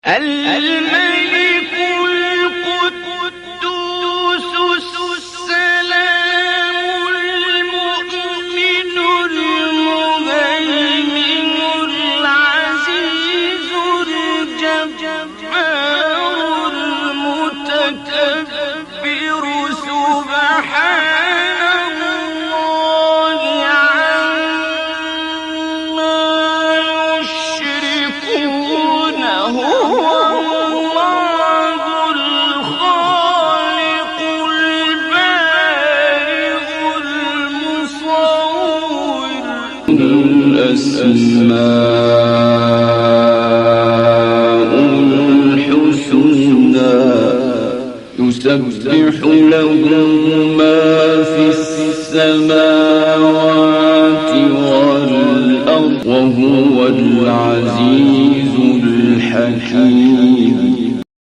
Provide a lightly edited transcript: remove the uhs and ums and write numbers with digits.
الملك القدوس السلام المؤمن المهيمن العزيز الجبار المتكبر سبحان الله عما يشركون. هو الله الخالق البارئ المصور. الأسماء الحسنى يسبح له ما في السماوات والأرض وهو العزيز الحكيم.